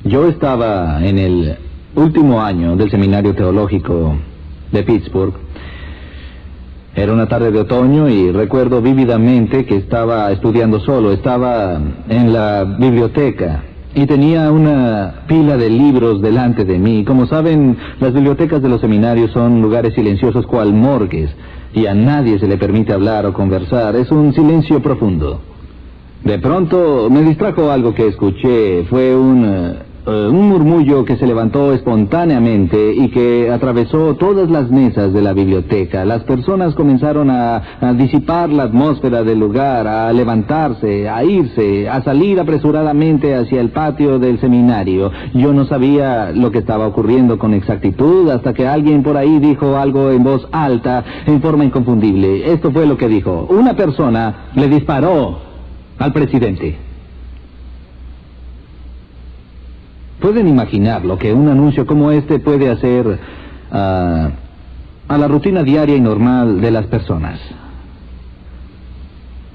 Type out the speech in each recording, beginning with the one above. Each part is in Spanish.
Yo estaba en el último año del seminario teológico de Pittsburgh. Era una tarde de otoño y recuerdo vívidamente que estaba estudiando solo. Estaba en la biblioteca y tenía una pila de libros delante de mí. Como saben, las bibliotecas de los seminarios son lugares silenciosos cual morgues, y a nadie se le permite hablar o conversar. Es un silencio profundo. De pronto me distrajo algo que escuché. Fue un murmullo que se levantó espontáneamente y que atravesó todas las mesas de la biblioteca. Las personas comenzaron a disipar la atmósfera del lugar, a levantarse, a irse, a salir apresuradamente hacia el patio del seminario. Yo no sabía lo que estaba ocurriendo con exactitud hasta que alguien por ahí dijo algo en voz alta, en forma inconfundible. Esto fue lo que dijo: una persona le disparó al presidente. ¿Pueden imaginar lo que un anuncio como este puede hacer a la rutina diaria y normal de las personas?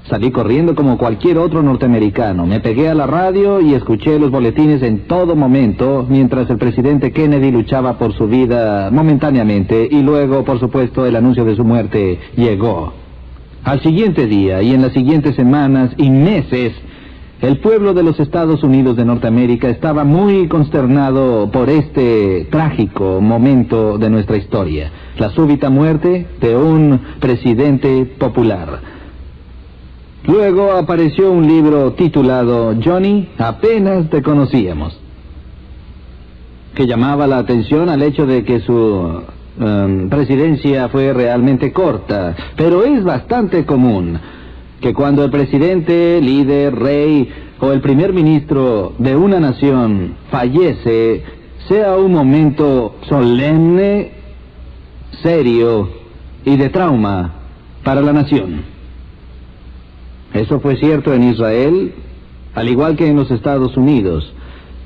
Salí corriendo como cualquier otro norteamericano. Me pegué a la radio y escuché los boletines en todo momento, mientras el presidente Kennedy luchaba por su vida momentáneamente, y luego, por supuesto, el anuncio de su muerte llegó. Al siguiente día y en las siguientes semanas y meses, el pueblo de los Estados Unidos de Norteamérica estaba muy consternado por este trágico momento de nuestra historia: la súbita muerte de un presidente popular. Luego apareció un libro titulado Johnny, apenas te conocíamos, que llamaba la atención al hecho de que su presidencia fue realmente corta. Pero es bastante común que cuando el presidente, líder, rey o el primer ministro de una nación fallece, sea un momento solemne, serio y de trauma para la nación. Eso fue cierto en Israel, al igual que en los Estados Unidos.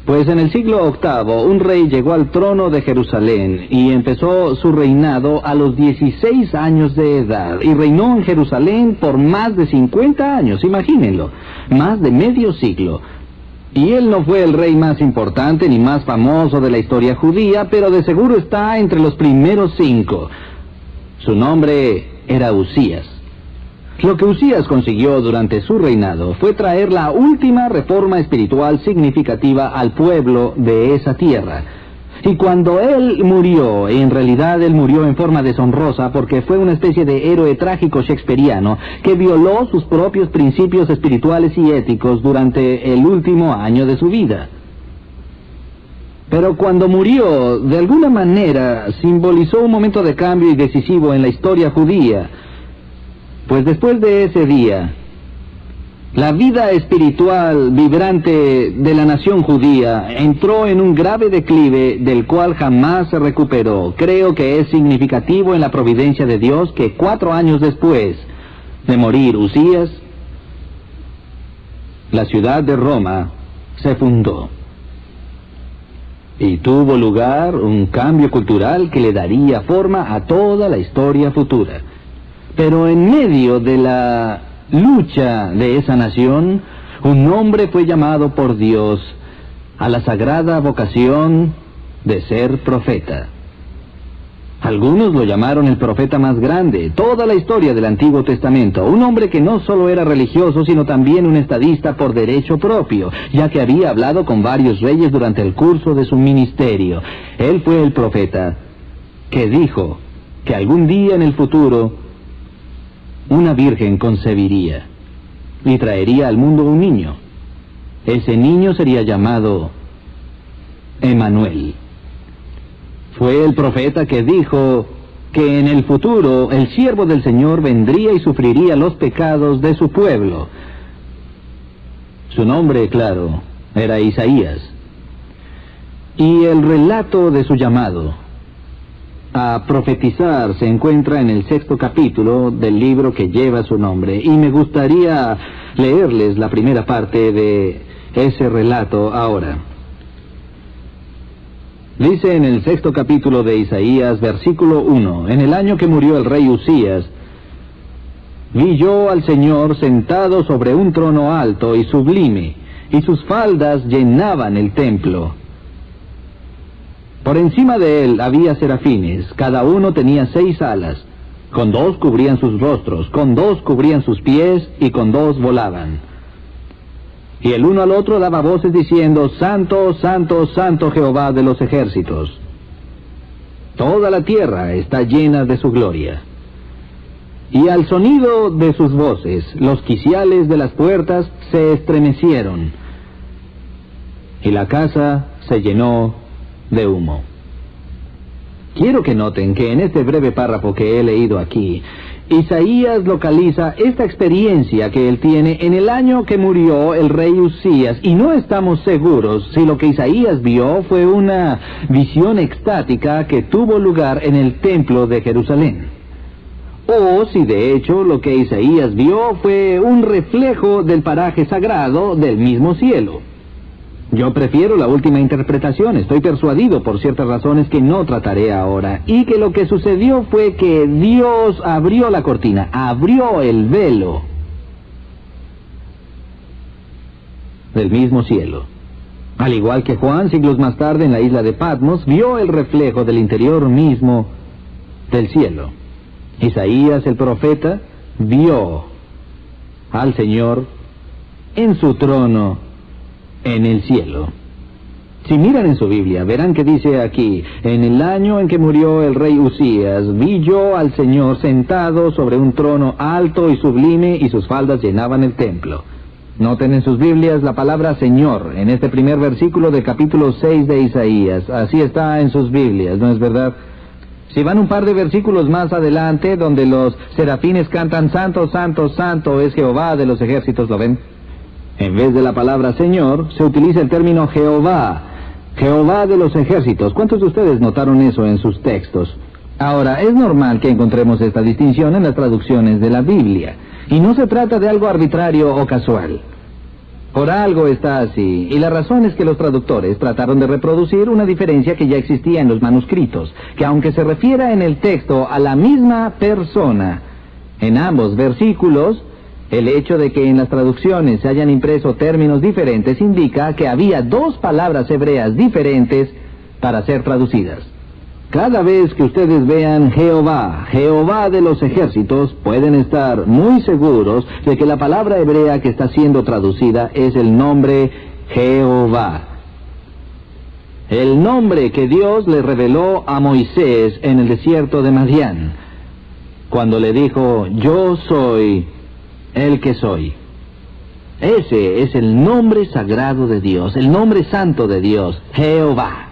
Pues en el siglo VIII, un rey llegó al trono de Jerusalén y empezó su reinado a los 16 años de edad, y reinó en Jerusalén por más de 50 años, imagínenlo, más de medio siglo. Y él no fue el rey más importante ni más famoso de la historia judía, pero de seguro está entre los primeros 5. Su nombre era Usías. Lo que Usías consiguió durante su reinado fue traer la última reforma espiritual significativa al pueblo de esa tierra. Y cuando él murió, en realidad él murió en forma deshonrosa, porque fue una especie de héroe trágico shakespeariano que violó sus propios principios espirituales y éticos durante el último año de su vida. Pero cuando murió, de alguna manera simbolizó un momento de cambio y decisivo en la historia judía. Pues después de ese día, la vida espiritual vibrante de la nación judía entró en un grave declive del cual jamás se recuperó. Creo que es significativo en la providencia de Dios que 4 años después de morir Usías, la ciudad de Roma se fundó. Y tuvo lugar un cambio cultural que le daría forma a toda la historia futura. Pero en medio de la lucha de esa nación, un hombre fue llamado por Dios a la sagrada vocación de ser profeta. Algunos lo llamaron el profeta más grande, toda la historia del Antiguo Testamento. Un hombre que no solo era religioso, sino también un estadista por derecho propio, ya que había hablado con varios reyes durante el curso de su ministerio. Él fue el profeta que dijo que algún día en el futuro una virgen concebiría y traería al mundo un niño. Ese niño sería llamado Emanuel. Fue el profeta que dijo que en el futuro el siervo del Señor vendría y sufriría los pecados de su pueblo. Su nombre, claro, era Isaías. Y el relato de su llamado a profetizar se encuentra en el 6º capítulo del libro que lleva su nombre, y me gustaría leerles la primera parte de ese relato ahora. Dice en el 6º capítulo de Isaías, versículo 1: En el año que murió el rey Usías, vi yo al Señor sentado sobre un trono alto y sublime, y sus faldas llenaban el templo. Por encima de él había serafines, cada uno tenía 6 alas. Con 2 cubrían sus rostros, con 2 cubrían sus pies, y con 2 volaban. Y el uno al otro daba voces diciendo: Santo, Santo, Santo Jehová de los ejércitos. Toda la tierra está llena de su gloria. Y al sonido de sus voces, los quiciales de las puertas se estremecieron, y la casa se llenó de humo. Quiero que noten que en este breve párrafo que he leído aquí, Isaías localiza esta experiencia que él tiene en el año que murió el rey Usías, y no estamos seguros si lo que Isaías vio fue una visión extática que tuvo lugar en el templo de Jerusalén, o si de hecho lo que Isaías vio fue un reflejo del paraje sagrado del mismo cielo. Yo prefiero la última interpretación. Estoy persuadido por ciertas razones que no trataré ahora, y que lo que sucedió fue que Dios abrió la cortina, abrió el velo del mismo cielo. Al igual que Juan, siglos más tarde en la isla de Patmos, vio el reflejo del interior mismo del cielo. Isaías el profeta vio al Señor en su trono en el cielo. Si miran en su Biblia, verán que dice aquí: en el año en que murió el rey Usías, vi yo al Señor sentado sobre un trono alto y sublime, y sus faldas llenaban el templo. Noten en sus Biblias la palabra Señor en este primer versículo del capítulo 6 de Isaías. Así está en sus Biblias, ¿no es verdad? Si van un par de versículos más adelante, donde los serafines cantan: Santo, Santo, Santo es Jehová de los ejércitos, ¿lo ven? En vez de la palabra Señor, se utiliza el término Jehová, Jehová de los ejércitos. ¿Cuántos de ustedes notaron eso en sus textos? Ahora, es normal que encontremos esta distinción en las traducciones de la Biblia, y no se trata de algo arbitrario o casual. Por algo está así, y la razón es que los traductores trataron de reproducir una diferencia que ya existía en los manuscritos, que aunque se refiera en el texto a la misma persona en ambos versículos, el hecho de que en las traducciones se hayan impreso términos diferentes indica que había 2 palabras hebreas diferentes para ser traducidas. Cada vez que ustedes vean Jehová, Jehová de los ejércitos, pueden estar muy seguros de que la palabra hebrea que está siendo traducida es el nombre Jehová. El nombre que Dios le reveló a Moisés en el desierto de Madián, cuando le dijo: Yo soy el que soy. Ese es el nombre sagrado de Dios, el nombre santo de Dios, Jehová.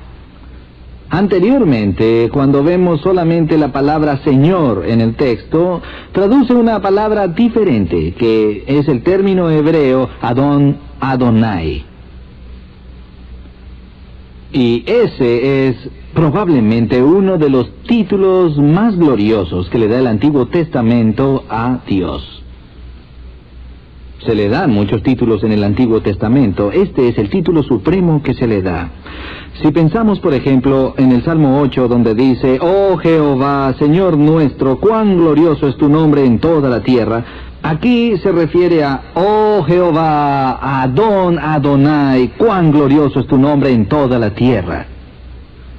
Anteriormente, cuando vemos solamente la palabra Señor en el texto, traduce una palabra diferente, que es el término hebreo Adón, Adonai. Y ese es probablemente uno de los títulos más gloriosos que le da el Antiguo Testamento a Dios. Se le dan muchos títulos en el Antiguo Testamento. Este es el título supremo que se le da. Si pensamos, por ejemplo, en el Salmo 8, donde dice: Oh Jehová, Señor nuestro, cuán glorioso es tu nombre en toda la tierra. Aquí se refiere a: Oh Jehová, Adón, Adonai, cuán glorioso es tu nombre en toda la tierra.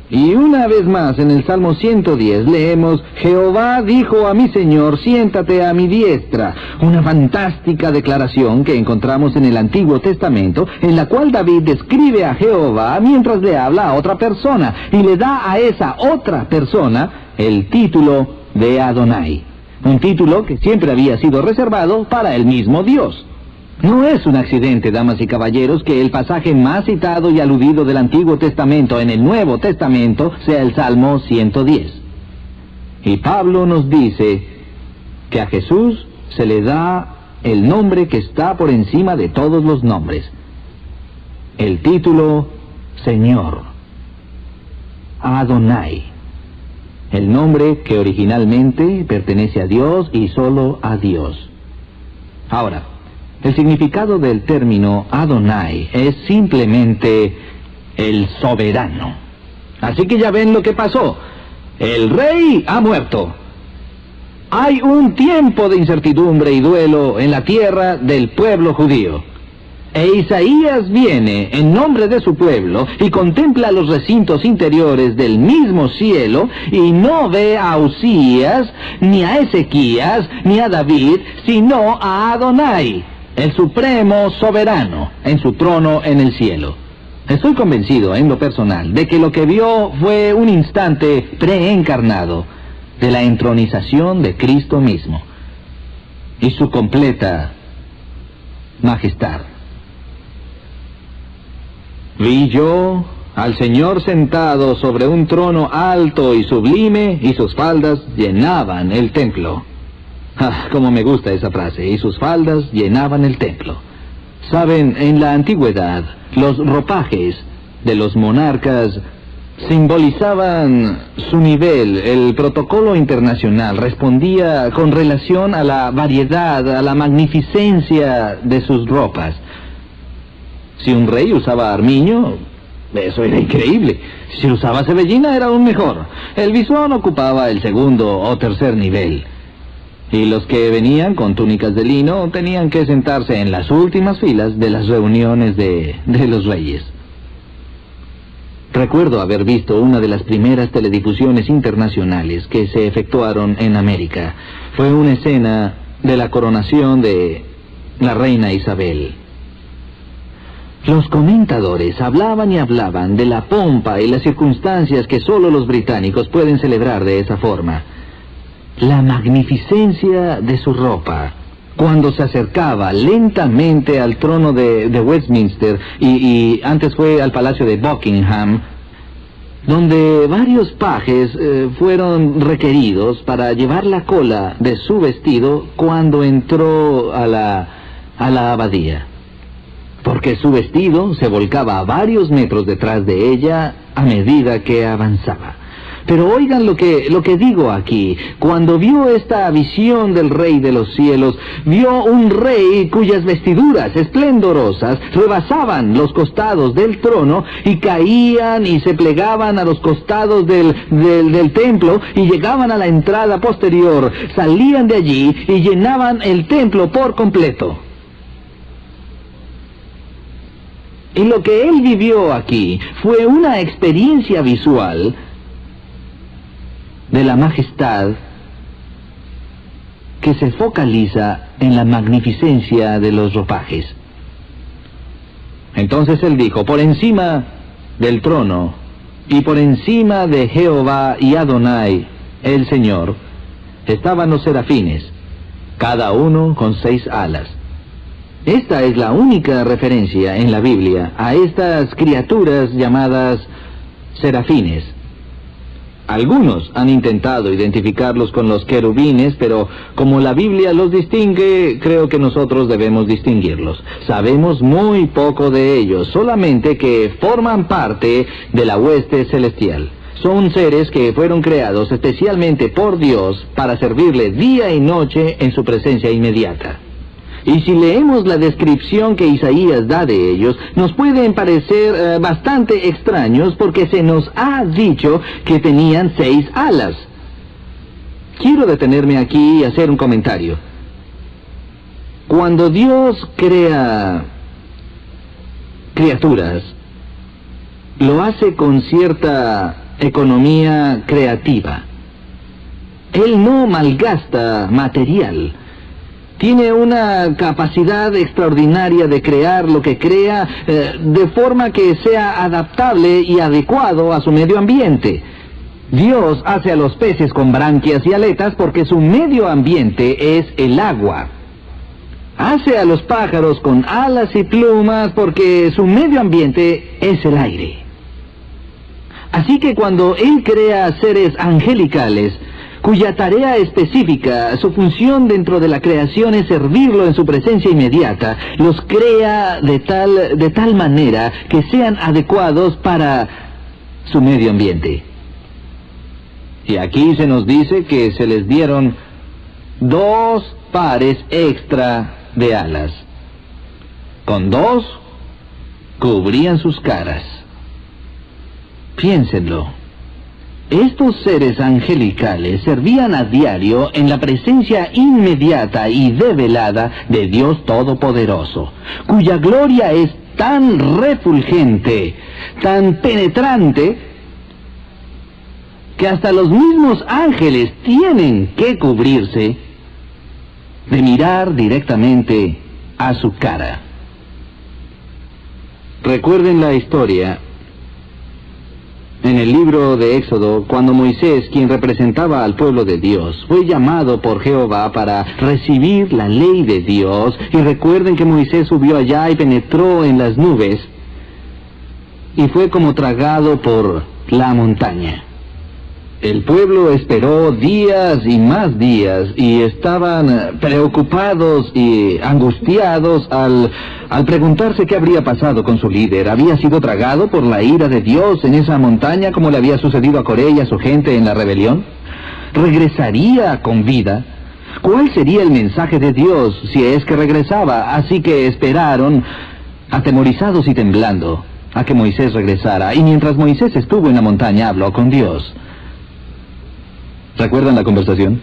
Y una vez más en el Salmo 110 leemos: Jehová dijo a mi Señor, siéntate a mi diestra. Una fantástica declaración que encontramos en el Antiguo Testamento, en la cual David describe a Jehová mientras le habla a otra persona, y le da a esa otra persona el título de Adonai. Un título que siempre había sido reservado para el mismo Dios. No es un accidente, damas y caballeros, que el pasaje más citado y aludido del Antiguo Testamento en el Nuevo Testamento sea el Salmo 110. Y Pablo nos dice que a Jesús se le da el nombre que está por encima de todos los nombres. El título Señor, Adonai. El nombre que originalmente pertenece a Dios y solo a Dios. Ahora, el significado del término Adonai es simplemente el soberano. Así que ya ven lo que pasó. El rey ha muerto. Hay un tiempo de incertidumbre y duelo en la tierra del pueblo judío. E Isaías viene en nombre de su pueblo y contempla los recintos interiores del mismo cielo y no ve a Usías, ni a Ezequías, ni a David, sino a Adonai, el supremo soberano, en su trono en el cielo. Estoy convencido, en lo personal, de que lo que vio fue un instante preencarnado de la entronización de Cristo mismo y su completa majestad. Vi yo al Señor sentado sobre un trono alto y sublime, y sus faldas llenaban el templo. Ah, cómo me gusta esa frase, y sus faldas llenaban el templo. Saben, en la antigüedad, los ropajes de los monarcas simbolizaban su nivel. El protocolo internacional respondía con relación a la variedad, a la magnificencia de sus ropas. Si un rey usaba armiño, eso era increíble. Si usaba cebellina, era aún mejor. El bisón ocupaba el segundo o tercer nivel. Y los que venían con túnicas de lino tenían que sentarse en las últimas filas de las reuniones de los reyes. Recuerdo haber visto una de las primeras teledifusiones internacionales que se efectuaron en América. Fue una escena de la coronación de la reina Isabel. Los comentadores hablaban y hablaban de la pompa y las circunstancias que solo los británicos pueden celebrar de esa forma. La magnificencia de su ropa, cuando se acercaba lentamente al trono de Westminster y antes fue al palacio de Buckingham, donde varios pajes fueron requeridos para llevar la cola de su vestido cuando entró a la abadía, porque su vestido se volcaba a varios metros detrás de ella a medida que avanzaba. Pero oigan lo que digo aquí. Cuando vio esta visión del Rey de los cielos, vio un rey cuyas vestiduras esplendorosas rebasaban los costados del trono y caían y se plegaban a los costados del templo y llegaban a la entrada posterior, salían de allí y llenaban el templo por completo. Y lo que él vivió aquí fue una experiencia visual de la majestad que se focaliza en la magnificencia de los ropajes. Entonces él dijo, por encima del trono y por encima de Jehová y Adonai, el Señor, estaban los serafines, cada uno con 6 alas. Esta es la única referencia en la Biblia a estas criaturas llamadas serafines. Algunos han intentado identificarlos con los querubines, pero como la Biblia los distingue, creo que nosotros debemos distinguirlos. Sabemos muy poco de ellos, solamente que forman parte de la hueste celestial. Son seres que fueron creados especialmente por Dios para servirle día y noche en su presencia inmediata. Y si leemos la descripción que Isaías da de ellos, nos pueden parecer bastante extraños porque se nos ha dicho que tenían 6 alas. Quiero detenerme aquí y hacer un comentario. Cuando Dios crea criaturas, lo hace con cierta economía creativa. Él no malgasta material. Tiene una capacidad extraordinaria de crear lo que crea de forma que sea adaptable y adecuado a su medio ambiente. Dios hace a los peces con branquias y aletas porque su medio ambiente es el agua. Hace a los pájaros con alas y plumas porque su medio ambiente es el aire. Así que cuando Él crea seres angelicales, cuya tarea específica, su función dentro de la creación es servirlo en su presencia inmediata, los crea de tal manera que sean adecuados para su medio ambiente. Y aquí se nos dice que se les dieron 2 pares extra de alas. Con 2 cubrían sus caras. Piénsenlo. Estos seres angelicales servían a diario en la presencia inmediata y develada de Dios Todopoderoso, cuya gloria es tan refulgente, tan penetrante, que hasta los mismos ángeles tienen que cubrirse de mirar directamente a su cara. Recuerden la historia en el libro de Éxodo, cuando Moisés, quien representaba al pueblo de Dios, fue llamado por Jehová para recibir la ley de Dios. Y recuerden que Moisés subió allá y penetró en las nubes y fue como tragado por la montaña. El pueblo esperó días y más días y estaban preocupados y angustiados al preguntarse qué habría pasado con su líder. ¿Había sido tragado por la ira de Dios en esa montaña como le había sucedido a Coré y a su gente en la rebelión? ¿Regresaría con vida? ¿Cuál sería el mensaje de Dios si es que regresaba? Así que esperaron, atemorizados y temblando, a que Moisés regresara. Y mientras Moisés estuvo en la montaña, habló con Dios. ¿Recuerdan la conversación?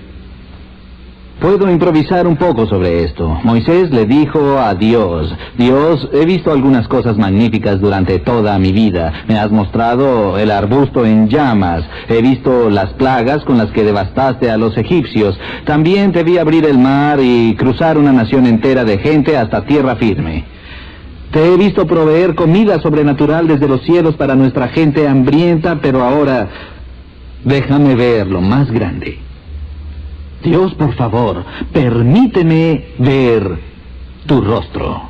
Puedo improvisar un poco sobre esto. Moisés le dijo a Dios: Dios, he visto algunas cosas magníficas durante toda mi vida. Me has mostrado el arbusto en llamas. He visto las plagas con las que devastaste a los egipcios. También te vi abrir el mar y cruzar una nación entera de gente hasta tierra firme. Te he visto proveer comida sobrenatural desde los cielos para nuestra gente hambrienta, pero ahora déjame ver lo más grande. Dios, por favor, permíteme ver tu rostro.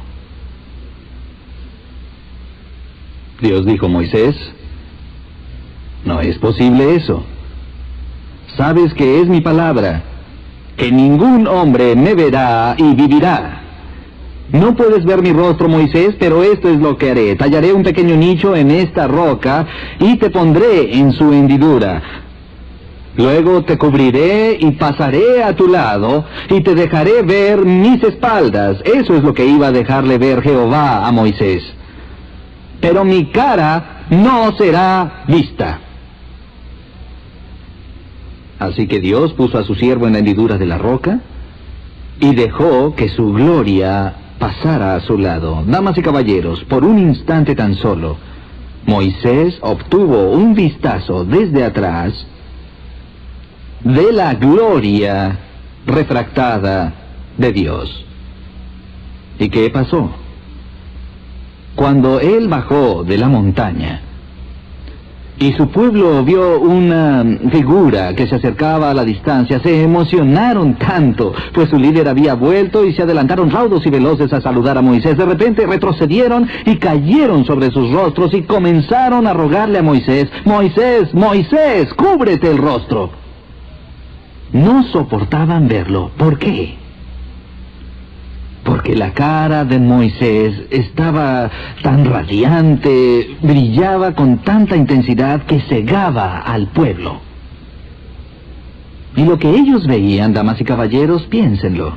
Dios dijo: Moisés, no es posible eso. Sabes que es mi palabra, que ningún hombre me verá y vivirá. No puedes ver mi rostro, Moisés, pero esto es lo que haré. Tallaré un pequeño nicho en esta roca y te pondré en su hendidura. Luego te cubriré y pasaré a tu lado y te dejaré ver mis espaldas. Eso es lo que iba a dejarle ver Jehová a Moisés. Pero mi cara no será vista. Así que Dios puso a su siervo en la hendidura de la roca y dejó que su gloria pasara a su lado. Damas y caballeros, por un instante tan solo, Moisés obtuvo un vistazo desde atrás de la gloria refractada de Dios. ¿Y qué pasó? Cuando él bajó de la montaña y su pueblo vio una figura que se acercaba a la distancia, se emocionaron tanto, pues su líder había vuelto, y se adelantaron raudos y veloces a saludar a Moisés. De repente retrocedieron y cayeron sobre sus rostros y comenzaron a rogarle a Moisés: Moisés, Moisés, cúbrete el rostro. No soportaban verlo. ¿Por qué? Porque la cara de Moisés estaba tan radiante, brillaba con tanta intensidad que cegaba al pueblo. Y lo que ellos veían, damas y caballeros, piénsenlo,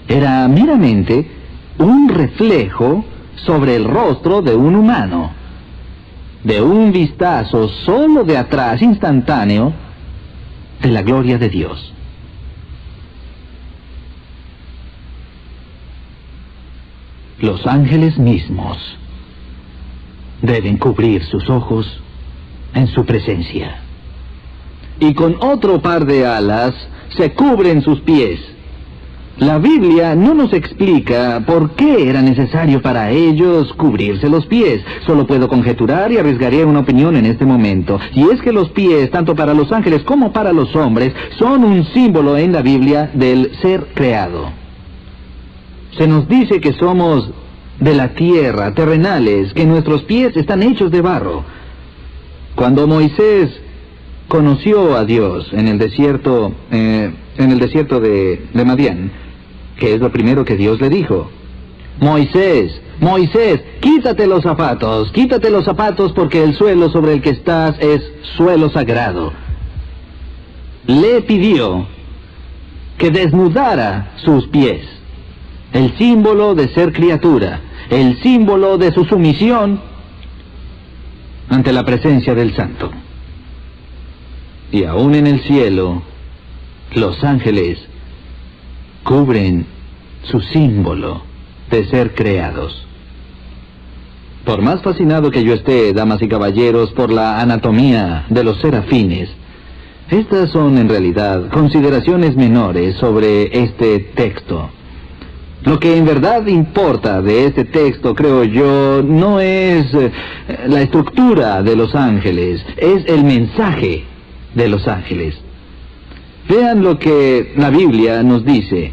era meramente un reflejo sobre el rostro de un humano, de un vistazo solo de atrás, instantáneo, de la gloria de Dios. Los ángeles mismos deben cubrir sus ojos en su presencia, y con otro par de alas se cubren sus pies. La Biblia no nos explica por qué era necesario para ellos cubrirse los pies. Solo puedo conjeturar y arriesgaría una opinión en este momento. Y es que los pies, tanto para los ángeles como para los hombres, son un símbolo en la Biblia del ser creado. Se nos dice que somos de la tierra, terrenales, que nuestros pies están hechos de barro. Cuando Moisés conoció a Dios en el desierto de Madián, ¿qué es lo primero que Dios le dijo? Moisés, Moisés, quítate los zapatos porque el suelo sobre el que estás es suelo sagrado. Le pidió que desnudara sus pies, el símbolo de ser criatura, el símbolo de su sumisión ante la presencia del Santo. Y aún en el cielo, los ángeles cubren su símbolo de ser creados. Por más fascinado que yo esté, damas y caballeros, por la anatomía de los serafines, estas son en realidad consideraciones menores sobre este texto. Lo que en verdad importa de este texto, creo yo, no es la estructura de los ángeles, es el mensaje de los ángeles. Vean lo que la Biblia nos dice,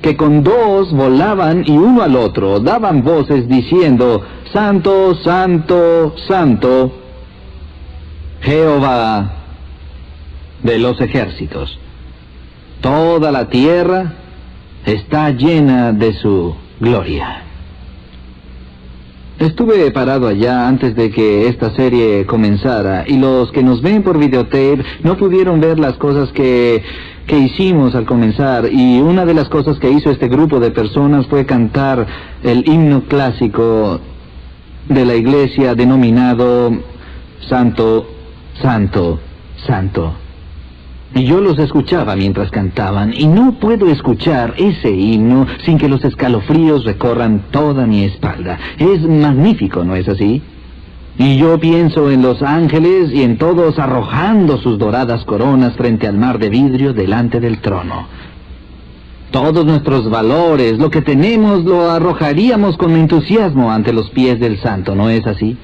que con dos volaban y uno al otro daban voces diciendo: Santo, Santo, Santo, Jehová de los ejércitos. Toda la tierra está llena de su gloria. Estuve parado allá antes de que esta serie comenzara, y los que nos ven por videotape no pudieron ver las cosas que hicimos al comenzar, y una de las cosas que hizo este grupo de personas fue cantar el himno clásico de la iglesia denominado Santo, Santo, Santo. Y yo los escuchaba mientras cantaban, y no puedo escuchar ese himno sin que los escalofríos recorran toda mi espalda. Es magnífico, ¿no es así? Y yo pienso en los ángeles y en todos arrojando sus doradas coronas frente al mar de vidrio delante del trono. Todos nuestros valores, lo que tenemos, lo arrojaríamos con entusiasmo ante los pies del santo, ¿no es así?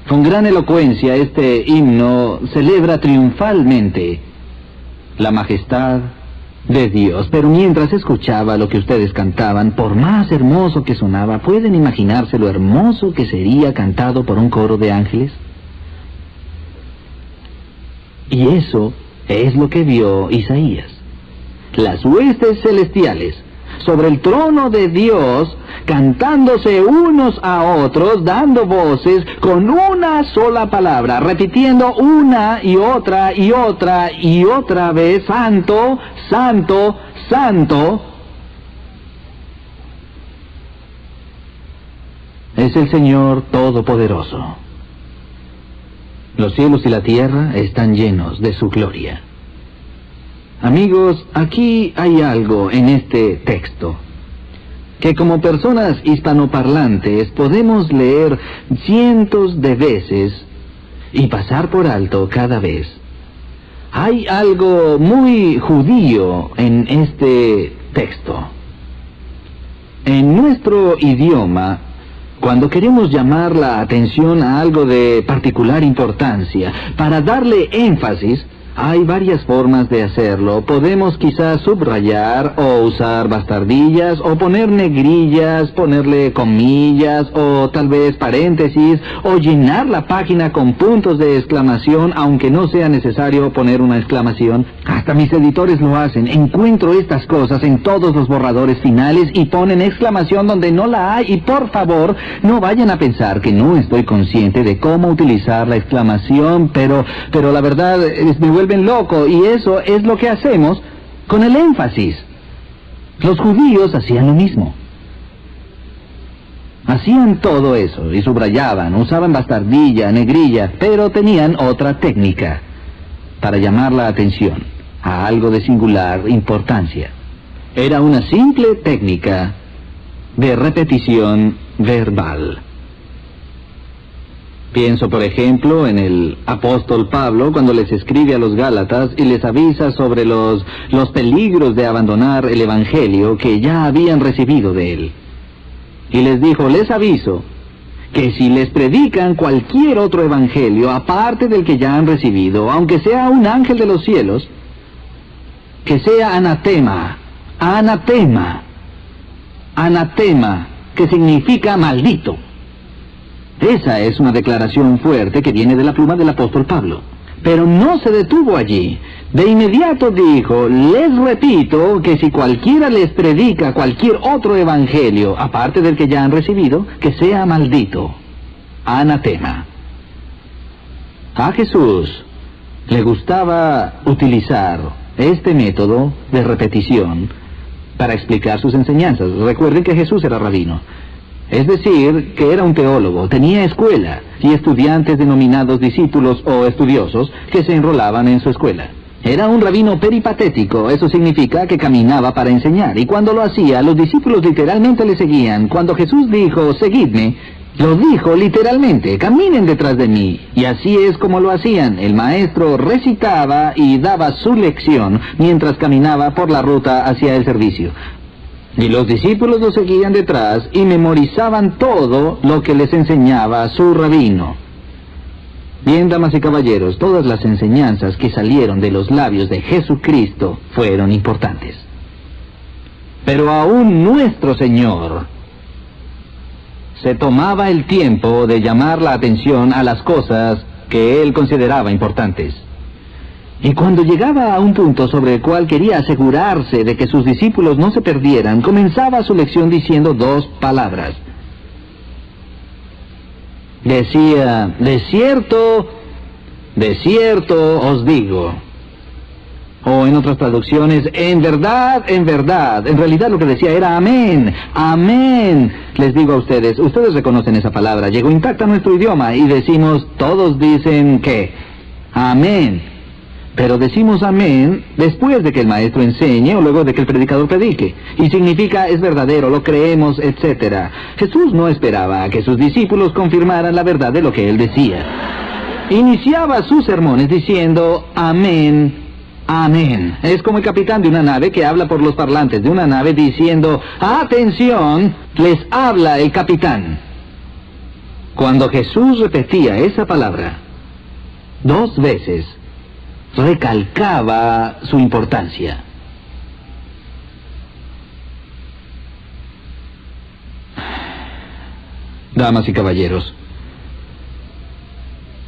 Con gran elocuencia este himno celebra triunfalmente la majestad de Dios. Pero mientras escuchaba lo que ustedes cantaban, por más hermoso que sonaba, ¿pueden imaginarse lo hermoso que sería cantado por un coro de ángeles? Y eso es lo que vio Isaías. Las huestes celestiales sobre el trono de Dios, cantándose unos a otros, dando voces con una sola palabra, repitiendo una y otra y otra y otra vez: Santo, Santo, Santo. Es el Señor Todopoderoso. Los cielos y la tierra están llenos de su gloria. Amigos, aquí hay algo en este texto que como personas hispanoparlantes podemos leer cientos de veces y pasar por alto cada vez. Hay algo muy judío en este texto. En nuestro idioma, cuando queremos llamar la atención a algo de particular importancia, para darle énfasis, hay varias formas de hacerlo. Podemos quizás subrayar o usar bastardillas o poner negrillas, ponerle comillas o tal vez paréntesis o llenar la página con puntos de exclamación, aunque no sea necesario poner una exclamación. Hasta mis editores lo hacen. Encuentro estas cosas en todos los borradores finales y ponen exclamación donde no la hay. Y por favor, no vayan a pensar que no estoy consciente de cómo utilizar la exclamación, pero la verdad me vuelven loco, y eso es lo que hacemos con el énfasis. Los judíos hacían lo mismo. Hacían todo eso y subrayaban, usaban bastardilla, negrilla, pero tenían otra técnica para llamar la atención a algo de singular importancia. Era una simple técnica de repetición verbal. Pienso, por ejemplo, en el apóstol Pablo cuando les escribe a los Gálatas y les avisa sobre los peligros de abandonar el evangelio que ya habían recibido de él. Y les dijo: les aviso que si les predican cualquier otro evangelio aparte del que ya han recibido, aunque sea un ángel de los cielos, que sea anatema, anatema, anatema, que significa maldito. Esa es una declaración fuerte que viene de la pluma del apóstol Pablo. Pero no se detuvo allí. De inmediato dijo: les repito que si cualquiera les predica cualquier otro evangelio, aparte del que ya han recibido, que sea maldito. Anatema. A Jesús le gustaba utilizar este método de repetición para explicar sus enseñanzas. Recuerden que Jesús era rabino. Es decir, que era un teólogo, tenía escuela y estudiantes denominados discípulos o estudiosos que se enrolaban en su escuela. Era un rabino peripatético, eso significa que caminaba para enseñar, y cuando lo hacía, los discípulos literalmente le seguían. Cuando Jesús dijo, seguidme, lo dijo literalmente, caminen detrás de mí. Y así es como lo hacían. El maestro recitaba y daba su lección mientras caminaba por la ruta hacia el servicio. Y los discípulos lo seguían detrás y memorizaban todo lo que les enseñaba su rabino. Bien, damas y caballeros, todas las enseñanzas que salieron de los labios de Jesucristo fueron importantes. Pero aún nuestro Señor se tomaba el tiempo de llamar la atención a las cosas que Él consideraba importantes. Y cuando llegaba a un punto sobre el cual quería asegurarse de que sus discípulos no se perdieran, comenzaba su lección diciendo 2 palabras. Decía, de cierto os digo. O en otras traducciones, en verdad, en realidad lo que decía era amén, amén. Les digo a ustedes reconocen esa palabra, llegó intacta a nuestro idioma y decimos, todos dicen que, amén. Pero decimos amén después de que el maestro enseñe o luego de que el predicador predique. Y significa es verdadero, lo creemos, etc. Jesús no esperaba a que sus discípulos confirmaran la verdad de lo que él decía. Iniciaba sus sermones diciendo amén, amén. Es como el capitán de una nave que habla por los parlantes de una nave diciendo atención, les habla el capitán. Cuando Jesús repetía esa palabra 2 veces, recalcaba su importancia. Damas y caballeros,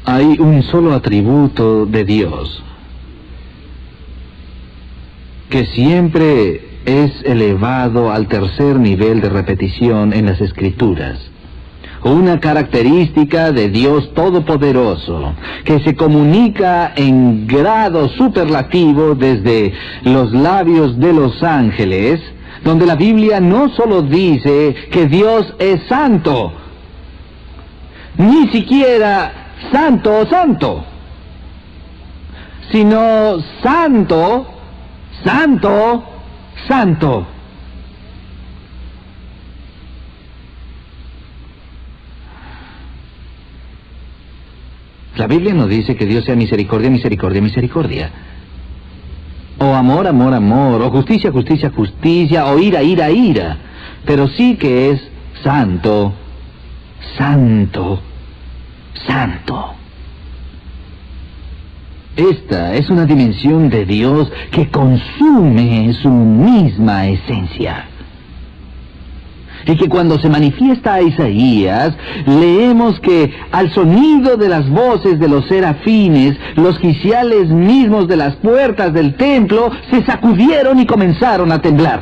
hay un solo atributo de Dios que siempre es elevado al tercer nivel de repetición en las Escrituras. Una característica de Dios Todopoderoso, que se comunica en grado superlativo desde los labios de los ángeles, donde la Biblia no solo dice que Dios es santo, ni siquiera santo, santo, sino santo, santo, santo. La Biblia no dice que Dios sea misericordia, misericordia, misericordia. O amor, amor, amor. O justicia, justicia, justicia. O ira, ira, ira. Pero sí que es santo, santo, santo. Esta es una dimensión de Dios que consume su misma esencia. Y que cuando se manifiesta a Isaías, leemos que al sonido de las voces de los serafines, los quiciales mismos de las puertas del templo se sacudieron y comenzaron a temblar.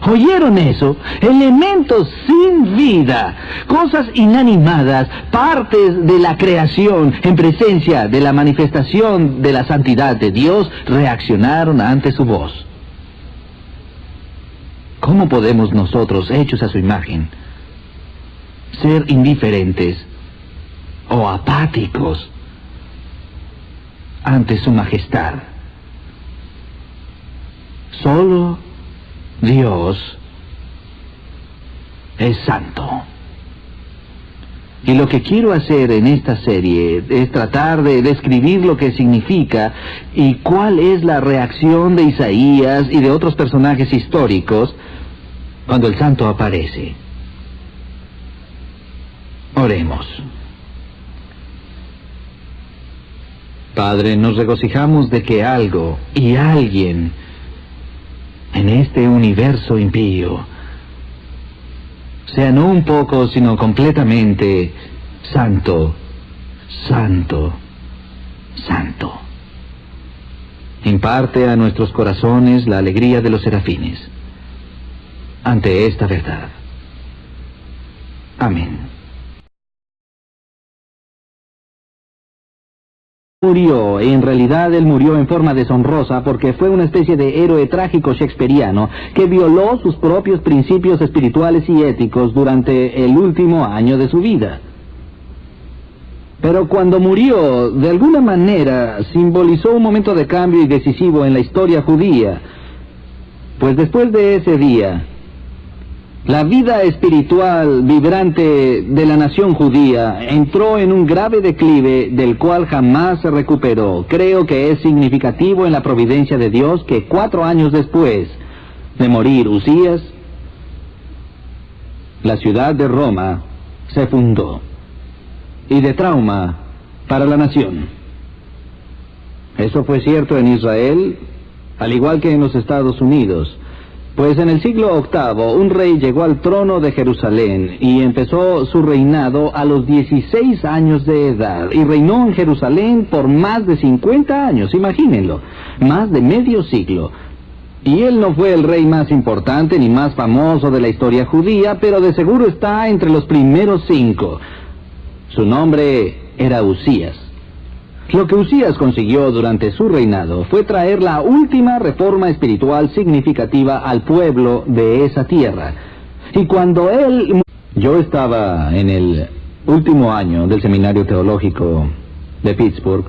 ¿Oyeron eso? Elementos sin vida, cosas inanimadas, partes de la creación, en presencia de la manifestación de la santidad de Dios, reaccionaron ante su voz. ¿Cómo podemos nosotros, hechos a su imagen, ser indiferentes o apáticos ante su majestad? Solo Dios es santo. Y lo que quiero hacer en esta serie es tratar de describir lo que significa y cuál es la reacción de Isaías y de otros personajes históricos cuando el santo aparece. Oremos. Padre, nos regocijamos de que algo y alguien en este universo impío sea no un poco, sino completamente santo, santo, santo. Imparte a nuestros corazones la alegría de los serafines ante esta verdad. Amén. murió. En realidad él murió en forma deshonrosa porque fue una especie de héroe trágico shakespeariano que violó sus propios principios espirituales y éticos durante el último año de su vida. Pero cuando murió, de alguna manera, simbolizó un momento de cambio y decisivo en la historia judía. Pues después de ese día, la vida espiritual vibrante de la nación judía entró en un grave declive del cual jamás se recuperó. Creo que es significativo en la providencia de Dios que 4 años después de morir Usías, la ciudad de Roma se fundó. Y de trauma para la nación. Eso fue cierto en Israel, al igual que en los Estados Unidos. Pues en el siglo VIII, un rey llegó al trono de Jerusalén y empezó su reinado a los 16 años de edad. Y reinó en Jerusalén por más de 50 años, imagínenlo, más de medio siglo. Y él no fue el rey más importante ni más famoso de la historia judía, pero de seguro está entre los primeros 5. Su nombre era Usías. Lo que Usías consiguió durante su reinado fue traer la última reforma espiritual significativa al pueblo de esa tierra. Y cuando él... Yo estaba en el último año del seminario teológico de Pittsburgh.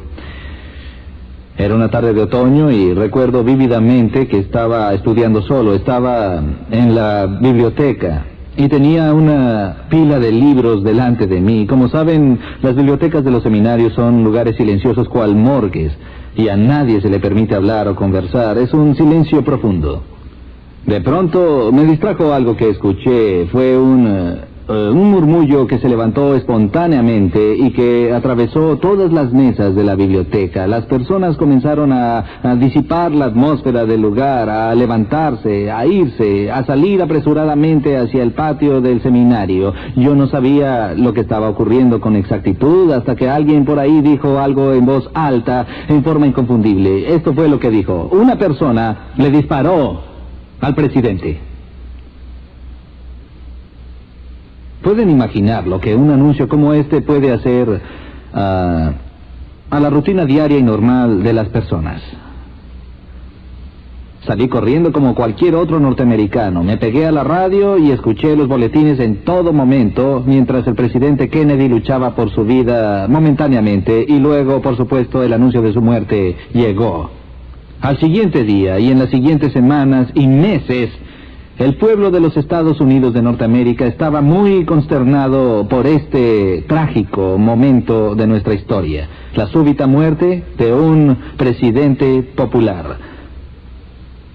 Era una tarde de otoño y recuerdo vívidamente que estaba estudiando solo. Estaba en la biblioteca y tenía una pila de libros delante de mí. Como saben, las bibliotecas de los seminarios son lugares silenciosos cual morgues, y a nadie se le permite hablar o conversar. Es un silencio profundo. De pronto me distrajo algo que escuché. Fue un murmullo que se levantó espontáneamente y que atravesó todas las mesas de la biblioteca. Las personas comenzaron a disipar la atmósfera del lugar, a levantarse, a irse, a salir apresuradamente hacia el patio del seminario. Yo no sabía lo que estaba ocurriendo con exactitud hasta que alguien por ahí dijo algo en voz alta, en forma inconfundible. Esto fue lo que dijo: una persona le disparó al presidente. ¿Pueden imaginar lo que un anuncio como este puede hacer a la rutina diaria y normal de las personas? Salí corriendo como cualquier otro norteamericano. Me pegué a la radio y escuché los boletines en todo momento, mientras el presidente Kennedy luchaba por su vida momentáneamente, y luego, por supuesto, el anuncio de su muerte llegó. Al siguiente día y en las siguientes semanas y meses, el pueblo de los Estados Unidos de Norteamérica estaba muy consternado por este trágico momento de nuestra historia, la súbita muerte de un presidente popular.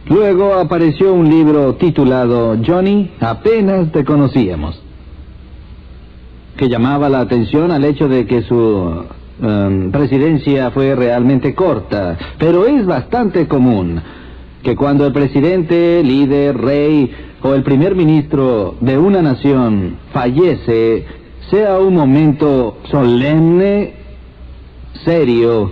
Luego apareció un libro titulado Johnny, apenas te conocíamos, que llamaba la atención al hecho de que su presidencia fue realmente corta, pero es bastante común que cuando el presidente, líder, rey o el primer ministro de una nación fallece, sea un momento solemne, serio